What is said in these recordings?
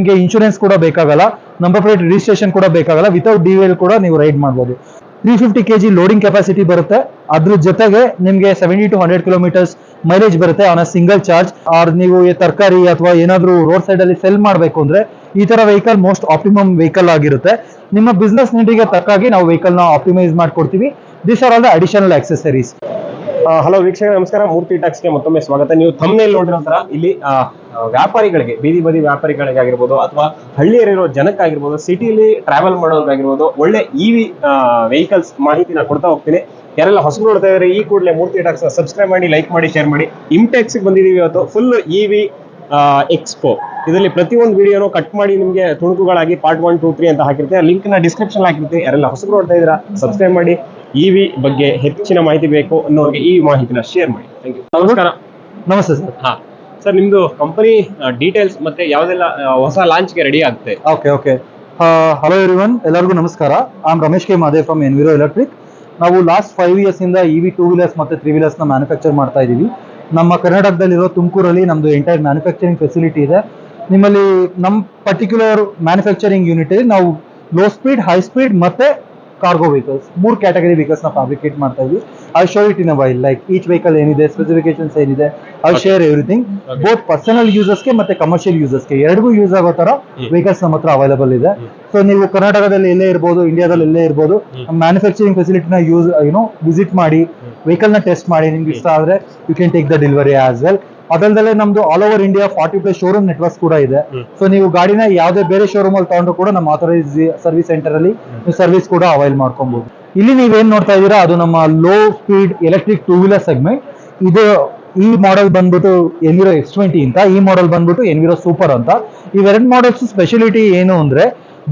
ನಿಮಗೆ ಇನ್ಶೂರೆನ್ಸ್ ಕೂಡ ಬೇಕಾಗಲ್ಲ, ನಂಬರ್ ಪ್ಲೇಟ್ ರಿಜಿಸ್ಟ್ರೇಷನ್ ಕೂಡ ಬೇಕಾಗಲ್ಲ, ವಿತೌಟ್ DVL ಕೂಡ ನೀವು ರೈಡ್ ಮಾಡ್ಬೋದು. 350 kg ಲೋಡಿಂಗ್ ಕೆಪಾಸಿಟಿ ಬರುತ್ತೆ. ಅದ್ರ ಜೊತೆಗೆ ನಿಮಗೆ 70 to 100 ಕಿಲೋಮೀಟರ್ಸ್ ಮೈಲೇಜ್ ಬರುತ್ತೆ on a single charge. Or ನೀವು ತರಕಾರಿ ಅಥವಾ ಏನಾದರೂ ರೋಡ್ ಸೈಡ್ ಅಲ್ಲಿ ಸೆಲ್ ಮಾಡಬೇಕು ಅಂದ್ರೆ ಈ ತರ ವೆಹಿಕಲ್ ಮೋಸ್ಟ್ ಆಪ್ಟಿಮಮ್ ವೆಹಿಕಲ್ ಆಗಿರುತ್ತೆ. ನಿಮ್ಮ ಬಿಸ್ನೆಸ್ ನೀಡಿಗೆ ತಕ್ಕಾಗಿ ನಾವು ವೆಹಿಕಲ್ ನ ಆಪ್ಟಿಮೈಸ್ ಮಾಡ್ಕೊಡ್ತೀವಿ. This are all the additional accessories. Hello ವೀಕ್ಷಕರೇ, ನಮಸ್ಕಾರ. ಮೂರ್ತಿ ಟಾಕ್ಸ್ಗೆ ಮತ್ತೊಮ್ಮೆ ಸ್ವಾಗತ. ನೀವು ಥಂಬ್ನೇಲ್ ನೋಡಿರೋ ತರ ಇಲ್ಲಿ ವ್ಯಾಪಾರಿಗಳಿಗೆ, ಬೀದಿ ಬದಿ ವ್ಯಾಪಾರಿಗಳಿಗಾಗಿರ್ಬೋದು ಅಥವಾ ಹಳ್ಳಿಯಲ್ಲಿರೋ ಜನಕ್ಕಾಗಿರ್ಬೋದು, ಸಿಟಿಲಿ ಟ್ರಾವೆಲ್ ಮಾಡೋದಾಗಿರ್ಬೋದು, ಒಳ್ಳೆ ಇವಿ ವೆಹಿಕಲ್ಸ್ ಮಾಹಿತಿನ ಕೊಡ್ತಾ ಹೋಗ್ತೀನಿ. ಯಾರೆಲ್ಲ ಹೊಸಬರು ನೋಡ್ತಾ ಇದ್ದಾರೆ ಈ ಕೂಡಲೇ ಮೂರ್ತಿ ಟಾಕ್ಸ್ ಸಬ್ಸ್ಕ್ರೈಬ್ ಮಾಡಿ, ಲೈಕ್ ಮಾಡಿ, ಶೇರ್ ಮಾಡಿ. ಇಂಟೆಕ್ಸ್ ಬಂದಿದ್ದೀವಿ ಇವತ್ತು. Full EV expo. ಇದರಲ್ಲಿ ಪ್ರತಿಯೊಂದು ವಿಡಿಯೋನು ಕಟ್ ಮಾಡಿ ನಿಮಗೆ ತುಣುಕುಗಳಾಗಿ ಪಾರ್ಟ್ 1, 2, 3 ಅಂತ ಹಾಕಿರ್ತೀವಿ. ಲಿಂಕ್ ನ ಡಿಸ್ಕ್ರಿಪ್ಷನ್ ಹಾಕಿರ್ತೀವಿ. ಯಾರೆಲ್ಲ ಹೊಸಬರು ನೋಡ್ತಾ ಇದ್ದೀರಾ ಸಬ್ಸ್ಕ್ರೈಬ್ ಮಾಡಿ. ಇವಿ ಬಗ್ಗೆ ಹೆಚ್ಚಿನ ಮಾಹಿತಿ ಬೇಕು ಅನ್ನೋರಿಗೆ ಈ ಮಾಹಿತಿನ ಶೇರ್ ಮಾಡಿ. Thank you. ನಮಸ್ಕಾರ. ನಮಸ್ತೆ ಸರ್. ಹಾ ಸರ್, ನಿಮ್ದು ಕಂಪನಿ ಡೀಟೇಲ್ಸ್ ಮತ್ತೆ ಯಾವ್ದೆಲ್ಲ ಹೊಸ ಲಾಂಚ್ಗೆ ರೆಡಿ ಆಗುತ್ತೆ? ಓಕೆ. ಹಲೋ ಎವ್ರಿವನ್, ಎಲ್ಲರಿಗೂ ನಮಸ್ಕಾರ. I am Ramesh K Madev from ಎನ್ವಿರೋ electric. ನಾವು ಲಾಸ್ಟ್ 5 years ಇಂದ ಇವಿ 2 wheelers ಮತ್ತೆ 3 wheelers ನ ಮ್ಯಾನುಫ್ಯಾಕ್ಚರ್ ಮಾಡ್ತಾ ಇದೀವಿ. ನಮ್ಮ ಕರ್ನಾಟಕದಲ್ಲಿರೋ ತುಮಕೂರಲ್ಲಿ ನಮ್ದು ಎಂಟೈರ್ ಮ್ಯಾನುಫ್ಯಾಕ್ಚರಿಂಗ್ ಫೆಸಿಲಿಟಿ ಇದೆ. ನಿಮ್ಮಲ್ಲಿ ನಮ್ಮ ಪರ್ಟಿಕ್ಯುಲರ್ ಮ್ಯಾನುಫ್ಯಾಕ್ಚರಿಂಗ್ ಯೂನಿಟ್ ಅಲ್ಲಿ ನಾವು ಲೋ ಸ್ಪೀಡ್, ಹೈ ಸ್ಪೀಡ್ ಮತ್ತೆ ಕಾರ್ಗೋ ವೆಹಿಕಲ್ಸ್ 3 ಕ್ಯಾಟಗರಿ ವೆಹಿಕಲ್ಸ್ ನ ಫ್ಯಾಬ್ರಿಕೇಟ್ ಮಾಡ್ತಾ ಇದ್ವಿ. I show it in a while, like each vehicle ಏನಿದೆ, ಸ್ಪೆಸಿಫಿಕೇಶನ್ಸ್ ಏನಿದೆ, I share everything. Both personal ಯೂಸರ್ಸ್ಗೆ ಮತ್ತೆ ಕಮರ್ಷಿಯಲ್ ಯೂಸರ್ಸ್ಗೆ ಎರಡಿಗೂ ಯೂಸ್ ಆಗೋ ತರ ವೆಹಿಕಲ್ಸ್ ನಮ್ಮ ಹತ್ರ ಅವೈಲೇಬಲ್ ಇದೆ. ಸೊ ನೀವು ಕರ್ನಾಟಕದಲ್ಲಿ ಎಲ್ಲೇ ಇರ್ಬೋದು, ಇಂಡಿಯಾದಲ್ಲಿ ಎಲ್ಲೇ ಇರ್ಬೋದು, ಮ್ಯಾನುಫ್ಯಾಕ್ಚರಿಂಗ್ ಫೆಸಿಲಿಟಿನ ವಿಸಿಟ್ ಮಾಡಿ, ವೆಹಿಕಲ್ ನ ಟೆಸ್ಟ್ ಮಾಡಿ. ನಿಮ್ಗೆ ಇಷ್ಟ ಆದ್ರೆ you can take the delivery as well. ಅದಲ್ಲದೆ ನಮ್ದು all over India 40+ showroom networks ಕೂಡ ಇದೆ. ಸೊ ನೀವು ಗಾಡಿನ ಯಾವುದೇ ಬೇರೆ ಶೋರೂಮ್ ಅಲ್ಲಿ ತಗೊಂಡ್ರು ಕೂಡ ನಮ್ಮ ಆಥರೈಸ್ ಸರ್ವಿಸ್ ಸೆಂಟರ್ ಅಲ್ಲಿ ನೀವು ಸರ್ವಿಸ್ ಕೂಡ ಅವೈಲ್ ಮಾಡ್ಕೊಬಹುದು. ಇಲ್ಲಿ ನೀವೇನ್ ನೋಡ್ತಾ ಇದ್ದೀರಾ ಅದು ನಮ್ಮ low speed electric 2 wheeler segment. ಇದು ಈ ಮಾಡೆಲ್ ಬಂದ್ಬಿಟ್ಟು ಎನ್ವಿರೋ X20 ಅಂತ, ಈ ಮಾಡೆಲ್ ಬಂದ್ಬಿಟ್ಟು ಎನ್ವಿರೋ ಸೂಪರ್ ಅಂತ. ಇವೆರಡು ಮಾಡೆಲ್ಸ್ ಸ್ಪೆಷಾಲಿಟಿ ಏನು ಅಂದ್ರೆ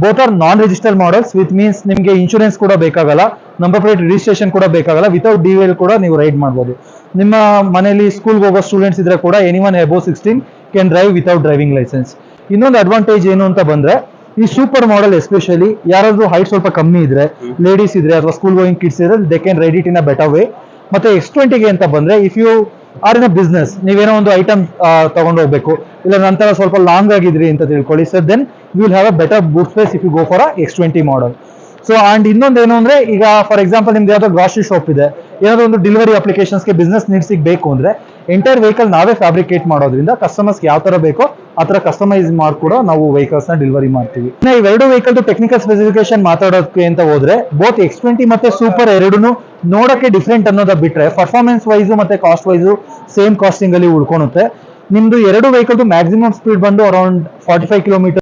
both are non register models, with means ನಿಮಗೆ ಇನ್ಶೂರೆನ್ಸ್ ಕೂಡ ಬೇಕಾಗಲ್ಲ, ನಂಬರ್ ಪ್ಲೇಟ್ ರಿಜಿಸ್ಟ್ರೇಷನ್ ಕೂಡ ಬೇಕಾಗಲ್ಲ, ವಿತೌಟ್ DVL ಕೂಡ ನೀವು ರೈಡ್ ಮಾಡ್ಬೋದು. ನಿಮ್ಮ ಮನೆಯಲ್ಲಿ ಸ್ಕೂಲ್ಗೆ ಹೋಗೋ ಸ್ಟೂಡೆಂಟ್ಸ್ ಇದ್ರೆ ಕೂಡ anyone above 16 can drive without driving licence. ಇನ್ನೊಂದು ಅಡ್ವಾಂಟೇಜ್ ಏನು ಅಂತ ಬಂದ್ರೆ ಈ ಸೂಪರ್ ಮಾಡೆಲ್ ಎಸ್ಪೆಷಲಿ ಯಾರಾದ್ರೂ ಹೈಟ್ ಸ್ವಲ್ಪ ಕಮ್ಮಿ ಇದ್ರೆ, ಲೇಡೀಸ್ ಇದ್ರೆ ಅಥವಾ ಸ್ಕೂಲ್ ಗೋಯಿಂಗ್ ಕಿಡ್ಸ್ ಇದ್ರೆ they can ride it in a better way. ಮತ್ತೆ X20 ಅಂತ ಬಂದ್ರೆ if you are in a business, ನೀವೇನೋ ಒಂದು ಐಟಮ್ ತಗೊಂಡು ಹೋಗ್ಬೇಕು, ಇಲ್ಲ ನಂತರ ಸ್ವಲ್ಪ ಲಾಂಗ್ ಆಗಿದ್ರಿ ಅಂತ ತಿಳ್ಕೊಳ್ಳಿ, so then you will have a better boot space if you go for X20 model. So and ಇನ್ನೊಂದು ಏನು ಅಂದ್ರೆ, ಈಗ ಫಾರ್ ಎಕ್ಸಾಂಪಲ್ ನಿಮ್ದು ಯಾವ್ದೋ ಗ್ರಾಸರಿ ಶಾಪ್ ಇದೆ, ಏನಾದ್ರು ಒಂದು ಡೆಲಿವರಿ ಅಪ್ಲಿಕೇಶನ್ಸ್ಗೆ ಬಿಸ್ನೆಸ್ ನೀಡ್ಸಿಗೆ ಬೇಕು ಅಂದ್ರೆ ಎಂಟೈರ್ ವೆಹಿಕಲ್ ನಾವೇ ಫ್ಯಾಬ್ರಿಕೇಟ್ ಮಾಡೋದ್ರಿಂದ ಕಸ್ಟಮರ್ಸ್ಗೆ ಯಾವ ತರ ಬೇಕೋ ಆ ತರ ಕಸ್ಟಮೈಸ್ ಮಾಡಿ ಕೂಡ ನಾವು ವೆಹಿಕಲ್ಸ್ ನ ಡೆಲಿವರಿ ಮಾಡ್ತೀವಿ. ಇವೆರಡು ವೆಹಿಕಲ್ ಟೆಕ್ನಿಕಲ್ ಸ್ಪೆಸಿಫಿಕೇಶನ್ ಮಾತಾಡೋದಕ್ಕೆ ಅಂತ ಹೋದ್ರೆ ಬೋತ್ X20 ಮತ್ತೆ ಸೂಪರ್ ಎರಡೂ ನೋಡಕ್ಕೆ ಡಿಫ್ರೆಂಟ್ ಅನ್ನೋದ ಬಿಟ್ರೆ ಪರ್ಫಾರ್ಮೆನ್ಸ್ ವೈಸು ಮತ್ತೆ ಕಾಸ್ಟ್ ವೈಸು ಸೇಮ್ ಕಾಸ್ಟಿಂಗ್ ಅಲ್ಲಿ ಉಳ್ಕೊಳುತ್ತೆ. ನಿಮ್ದು ಎರಡು ವೆಹಿಕಲ್ ಮ್ಯಾಕ್ಸಿಮಮ್ ಸ್ಪೀಡ್ ಬಂದು ಅರೌಂಡ್ 45 km